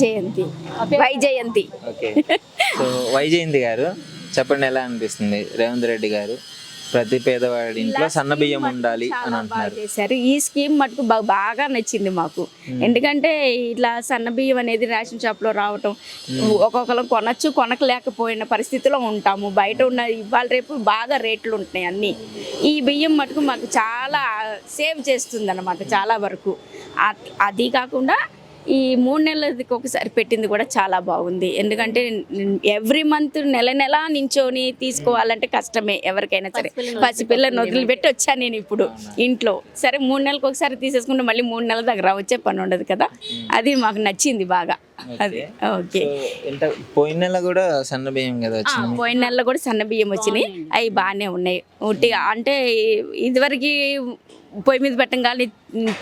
జయంతి Vyjayanthi. Okay, so Vyjayanthi గారు చెప్పండి, ఎలా అనిపిస్తుంది రేవంత్ రెడ్డి గారు ప్రతి పేదవాడి ఇంట్లో సన్న బియ్యం ఉండాలి అని అంటున్నారు? చేశారు ఈ స్కీమ్ మటుకు బాగా నచ్చింది మాకు. ఎందుకంటే ఇట్లా సన్న బియ్యం అనేది రేషన్ షాప్ లో రావటం, ఒక్కొక్కరు కొనచ్చు కొనకలేకపోయిన పరిస్థితిలో ఉంటాము. బయట ఉన్న ఇవాళ రేపు బాగా రేట్లు ఉంటున్నాయి అన్నీ. ఈ బియ్యం మటుకు మాకు చాలా సేవ్ చేస్తుంది అన్నమాట చాలా వరకు. అది కాకుండా ఈ 3 నెలలకి ఒకసారి పెట్టింది కూడా చాలా బాగుంది. ఎందుకంటే ఎవ్రీ మంత్ నెల నించొని తీసుకోవాలంటే కష్టమే ఎవరికైనా సరే. పసిపిల్లని వదిలిపెట్టి వచ్చాను నేను ఇప్పుడు ఇంట్లో. సరే 3 నెలలకు ఒకసారి తీసేసుకుంటే మళ్ళీ 3 నెలల దగ్గర వచ్చే పని ఉండదు కదా. అది మాకు నచ్చింది బాగా. అది ఓకే. పోయిన నెల కూడా సన్న బియ్యం కదా వచ్చింది? పోయిన నెలలో కూడా సన్న బియ్యం వచ్చినాయి. అవి బాగానే ఉన్నాయి. అంటే ఇదివరకు పొయ్యి మీద పెట్టంగానే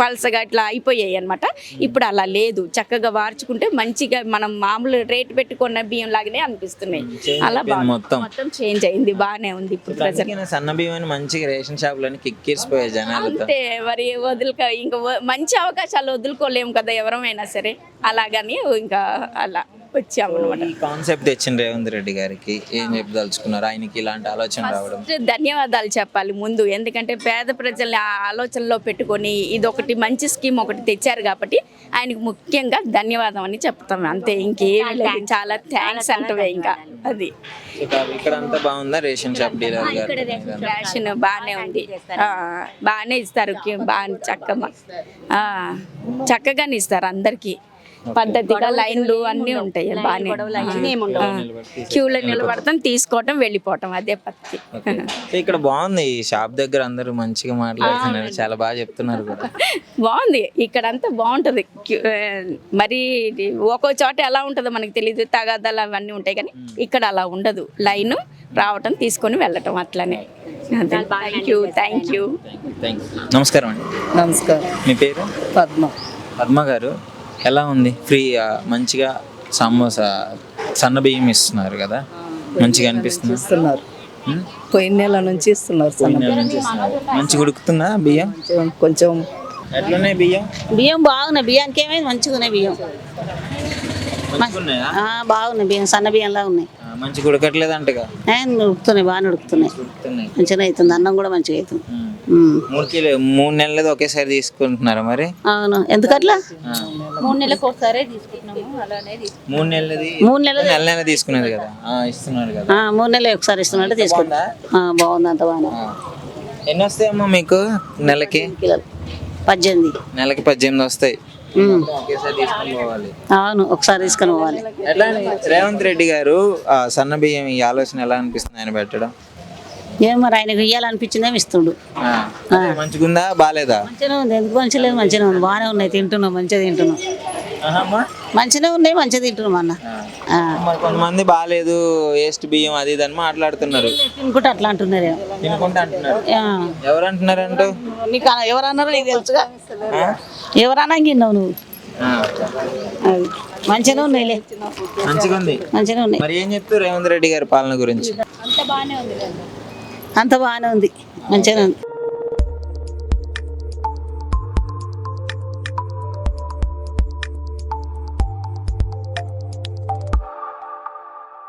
పల్సగా ఇట్లా అయిపోయాయి అనమాట. ఇప్పుడు అలా లేదు, చక్కగా వార్చుకుంటే మంచిగా మనం మామూలు రేటు పెట్టుకున్న బియ్యం లాగానే అనిపిస్తున్నాయి. అలా మొత్తం చేంజ్ అయింది, బాగానే ఉంది ఇప్పుడు ప్రజెంట్. సన్న బియ్యం మంచిగా రేషన్ షాప్ లోని కిక్కిరిసిపోయాయి జనాలు. అంతే మరి ఇంకా మంచి అవకాశాలు వదులుకోలేము కదా ఎవరమైనా సరే. అలాగని ఇంకా అలా వచ్చామన్నమాట. కాన్సెప్ట్ తెచ్చింది రేవంత్ రెడ్డి గారికి ఏం చెప్పదలుచుకున్నారు? ఆయనకి ఇలాంటి ఆలోచన రావడం ధన్యవాదాలు చెప్పాలి ముందు. ఎందుకంటే పేద ప్రజల్ని ఆ ఆలోచనలో పెట్టుకొని ఇదొకటి మంచి స్కీమ్ ఒకటి తెచ్చారు కాబట్టి ఆయనకు ముఖ్యంగా ధన్యవాదం అని చెప్తాం. అంతే, ఇంకేమీ లేదు. చాలా థ్యాంక్స్ అంటే ఇంకా అది. ఇక్కడ అంతా బాగుందా రేషన్ షాప్ డీలర్ గారు? రేషన్ బాగానే ఉంది, బాగానే ఇస్తారు. బాగా చక్కగానే ఇస్తారు అందరికి. పద్ధతిగా లైన్లు అన్నీ ఉంటాయి, బాగానే క్యూలో నిలబడతాం, తీసుకోవటం, వెళ్ళిపోవటం, అదే పద్ధతి. ఇక్కడ బాగుంది ఈ షాప్ దగ్గర, అందరూ మంచిగా మాట్లాడుతున్నారు, చాలా బాగా చెప్తున్నారు కూడా. బాగుంది ఇక్కడంతా బాగుంటది. మరి ఒక్కో చోట ఎలా ఉంటుందో మనకి తెలియదు, తగాదాలు అవన్నీ ఉంటాయి కానీ ఇక్కడ అలా ఉండదు. లైన్ రావటం, తీసుకొని వెళ్ళటం, అట్లనే. Thank you. నమస్కారం అండి. నమస్కారం. మీ పేరు? పద్మ గారు, ఎలా ఉంది? ఫ్రీ మంచిగా సమోసా సన్న బియ్యం ఇస్తున్నారు కదా, మంచిగా అనిపిస్తుంది? ఇస్తున్నారు, పోయిన నెల నుంచి ఇస్తున్నారు. మంచిగా ఉడుకుతుందా బియ్యం? కొంచెం ఎట్లున్నాయి బియ్యం బాగున్నాయి. బియ్యానికి ఏమైంది, మంచిగా ఉన్నాయి బియ్యం. బాగున్నాయి బియ్యం, సన్న బియ్యంలా ఉన్నాయి. మంచిగా ఉడకట్లేదు అంటగా? ఉడుకుతున్నాయి, బాగానే ఉడుకుతున్నాయి, మంచిగా అవుతుంది. అన్నం కూడా మంచిగా అవుతుంది. 3 నెలలు ఒకేసారి తీసుకుంటున్నారా మరి? అవును, ఎందుకట్లా? 3 నెలలకు ఒకసారి తీసుకుంటున్నాము. అలానే 3 నెలలది నెల తీసుకునేది కదా, ఇస్తున్నారు కదా. 3 నెలలు ఒకసారి ఇస్తున్నట్టు తీసుకుంటా. బాగుంది, అంత బాగా. ఎన్ని వస్తాయమ్మా మీకు నెలకి? 18. నెలకి 18 వస్తాయి. అవును, ఒకసారి తీసుకొని పోవాలి. ఎట్లా రేవంత్ రెడ్డి గారు సన్న బియ్యం ఈ ఆలోచన ఎలా అనిపిస్తుంది ఆయన పెట్టడం? ఏం మరి ఆయనకు ఇయ్యాలనిపించిందేమి ఇస్తుండు. మంచిగుందా బాగాలేదా? మంచిగా ఉంది, ఎందుకు మంచిగా లేదు, మంచిగా ఉంది, బాగానే ఉన్నాయి, తింటున్నాం, మంచిగా తింటున్నాం. మంచిగా ఉన్నాయి, మంచిగా తింటున్నాం అన్న. కొంతమంది బాగాలేదు, వేస్ట్ బియ్యం అది ఇది అని మాట్లాడుతున్నారు. తినుకుంటే అట్లా అంటున్నారు. తినుకుంటా అంటున్నారు. ఎవరు అంటున్నారంటూ? నీకు ఎవరన్నారో నీకు తెలుసుగా, ఎవరన్నా గిన్నావు నువ్వు. మంచిగా ఉన్నాయిలే, మంచిగా ఉంది, మంచిగా ఉన్నాయి. మరి ఏం చెప్తారు రేవంత్ రెడ్డి గారి పాలన గురించి? అంత బాగానే ఉంది, మంచిగా ఉంది.